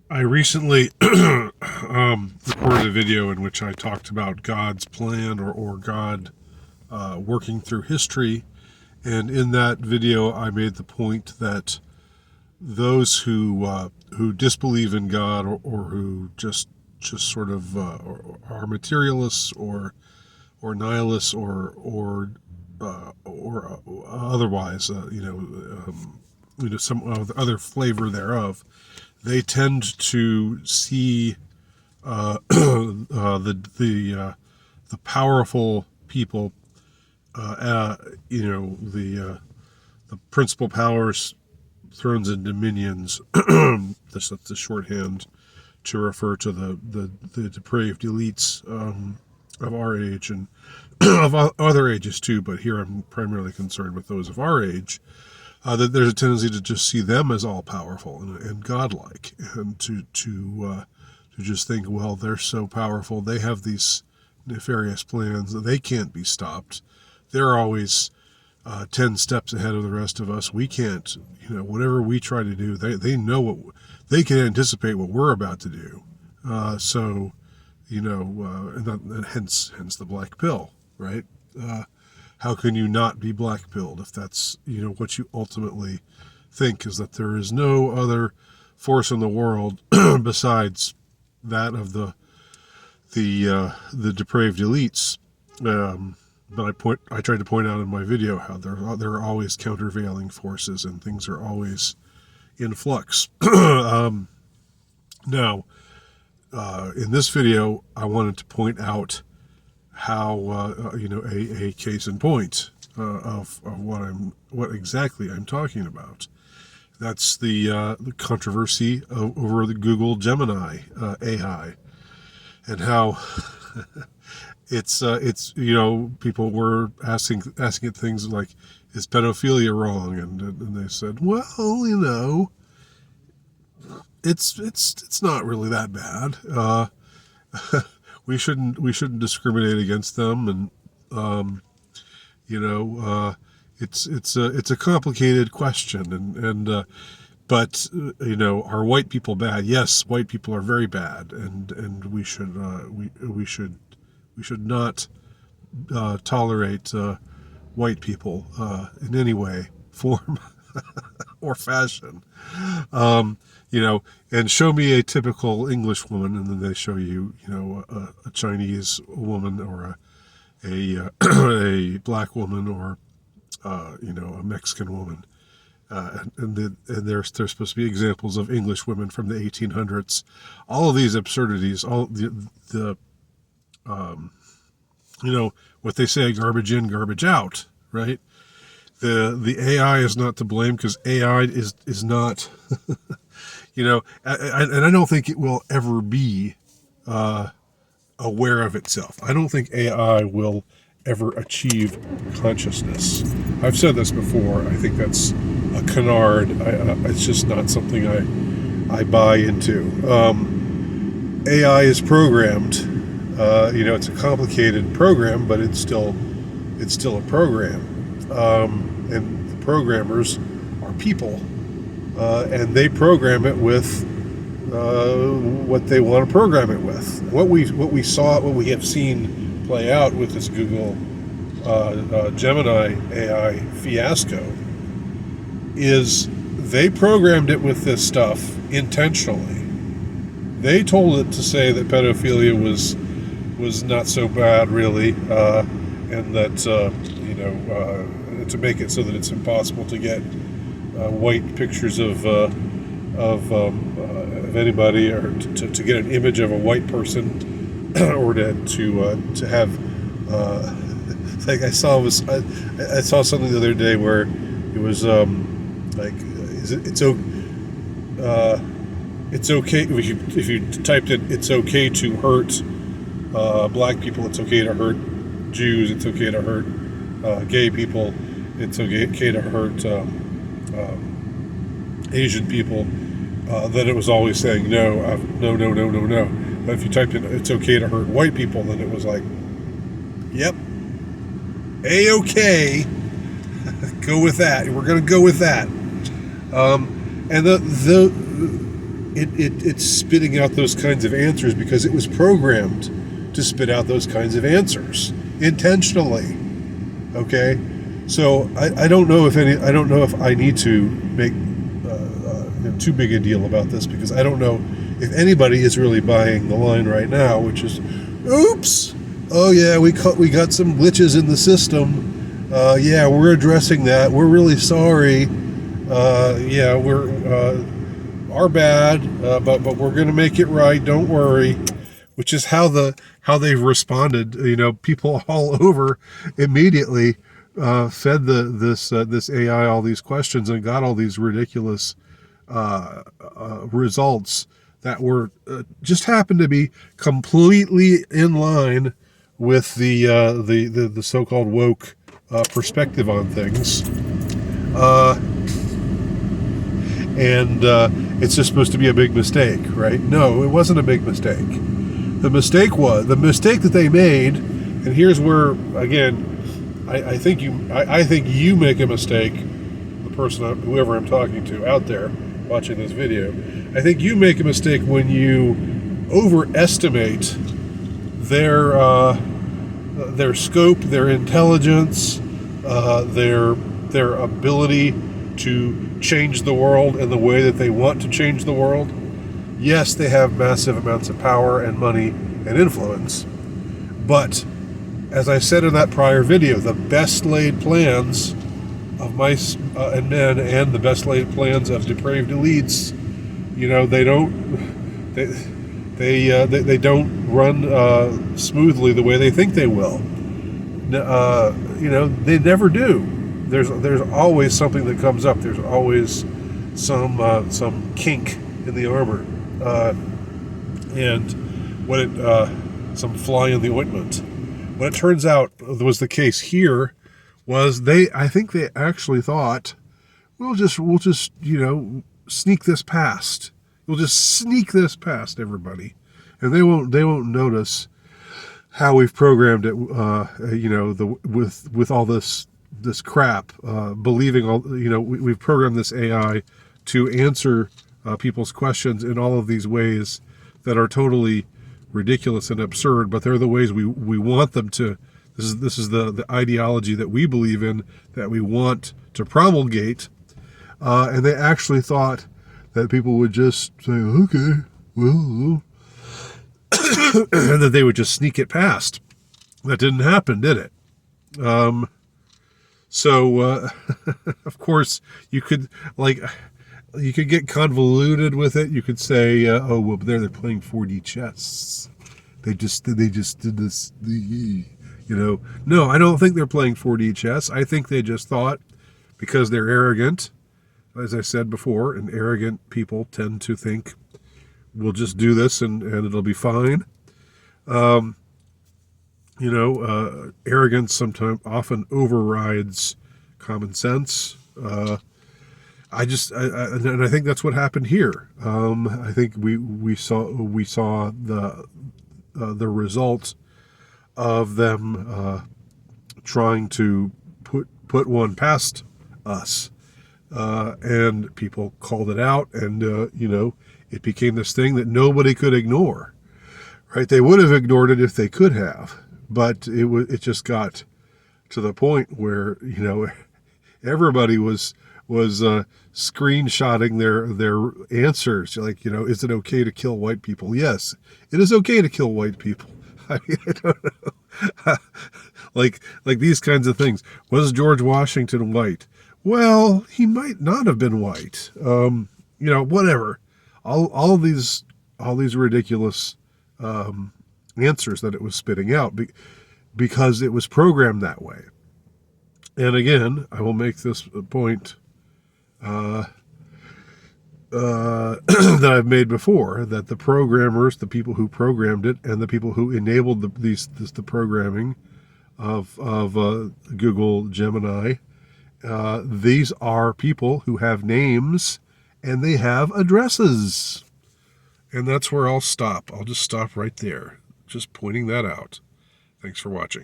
I recently recorded a video in which I talked about God's plan or God working through history. And in that video, I made the point that those who disbelieve in God or who just sort of are materialists or nihilists or otherwise, some other flavor thereof, they tend to see the powerful people, the principal powers, thrones and dominions. That's the shorthand to refer to the depraved elites of our age and of other ages too. But here I'm primarily concerned with those of our age. That there's a tendency to just see them as all powerful and godlike, and to just think, well, they're so powerful, they have these nefarious plans that they can't be stopped. They're always 10 steps ahead of the rest of us. We can't, whatever we try to do, they know what they can anticipate what we're about to do. And hence the black pill, right? How can you not be black pilled if that's what you ultimately think, is that there is no other force in the world besides that of the depraved elites. But I tried to point out in my video how there are always countervailing forces and things are always in flux. Now, in this video, I wanted to point out how a case in point of what exactly I'm talking about. That's the controversy over the Google Gemini AI, and how it's people were asking it things like, is pedophilia wrong, and they said, well, it's not really that bad. We shouldn't discriminate against them, and it's a complicated question, and but are white people bad? Yes, white people are very bad, and we should not tolerate white people in any way, form, or fashion. And show me a typical English woman, and then they show you, a Chinese woman or a black woman or, a Mexican woman. And there's supposed to be examples of English women from the 1800s. All of these absurdities, all what they say, garbage in, garbage out, right? The AI is not to blame, because AI is not, and I don't think it will ever be aware of itself. I don't think AI will ever achieve consciousness. I've said this before. I think that's a canard. It's just not something I buy into. AI is programmed. It's a complicated program, but it's still a program. And the programmers are people, and they program it with what they want to program it with. What we have seen play out with this Google Gemini AI fiasco is they programmed it with this stuff intentionally. They told it to say that pedophilia was not so bad, really, and that to make it so that it's impossible to get white pictures of anybody, or to get an image of a white person, or to have like I saw something the other day where it was it's okay if you typed in it's okay to hurt black people, it's okay to hurt Jews, it's okay to hurt gay people, it's okay to hurt Asian people. Then it was always saying no. But if you typed in it's okay to hurt white people, then it was like, yep, A-okay, go with that. We're going to go with that. And it's spitting out those kinds of answers because it was programmed to spit out those kinds of answers intentionally. Okay, so I don't know if I need to make too big a deal about this, because I don't know if anybody is really buying the line right now, which is, oops, oh yeah, we got some glitches in the system. Yeah, we're addressing that. We're really sorry. Yeah, we're our bad, but we're going to make it right. Don't worry. Which is how they've responded. You know, people all over immediately fed this AI all these questions and got all these ridiculous results that were just happened to be completely in line with the so-called woke perspective on things. And it's just supposed to be a big mistake, right? No, it wasn't a big mistake. The mistake that they made, and here's where, again, I think you make a mistake, the person, whoever I'm talking to out there watching this video. I think you make a mistake when you overestimate their scope, their intelligence, their ability to change the world in the way that they want to change the world. Yes, they have massive amounts of power and money and influence, but as I said in that prior video, the best laid plans of mice and men and the best laid plans of depraved elites, you know, they don't run smoothly the way they think they will. You know, they never do. There's always something that comes up. There's always some kink in the armor, and some fly in the ointment. What it turns out was the case here was I think they actually thought, we'll just you know, sneak this past. We'll just sneak this past everybody, and they won't notice how we've programmed it. You know, with all this crap, believing all, you know, we've programmed this AI to answer people's questions in all of these ways that are totally ridiculous and absurd, but they're the ways we want them to. This is the ideology that we believe in, that we want to promulgate, and they actually thought that people would just say, okay, well, and that they would just sneak it past. That didn't happen, did it? So, of course, you could get convoluted with it. You could say, oh, well, they're playing 4D chess. They just did this, you know. No, I don't think they're playing 4D chess. I think they just thought, because they're arrogant, as I said before, and arrogant people tend to think, we'll just do this and it'll be fine. You know, arrogance often overrides common sense. And I think that's what happened here. I think we saw the result of them trying to put one past us, and people called it out, and you know, it became this thing that nobody could ignore. Right? They would have ignored it if they could have, but it just got to the point where, you know, everybody was screenshotting their answers. Like, you know, is it okay to kill white people? Yes, it is okay to kill white people. I mean, I don't know. like these kinds of things. Was George Washington white? Well, he might not have been white. You know, whatever. All these ridiculous answers that it was spitting out because it was programmed that way. And again, I will make this point that I've made before, that the programmers, the people who programmed it, and the people who enabled the programming of Google Gemini, these are people who have names and they have addresses. And that's where I'll stop. I'll just stop right there, just pointing that out. Thanks for watching.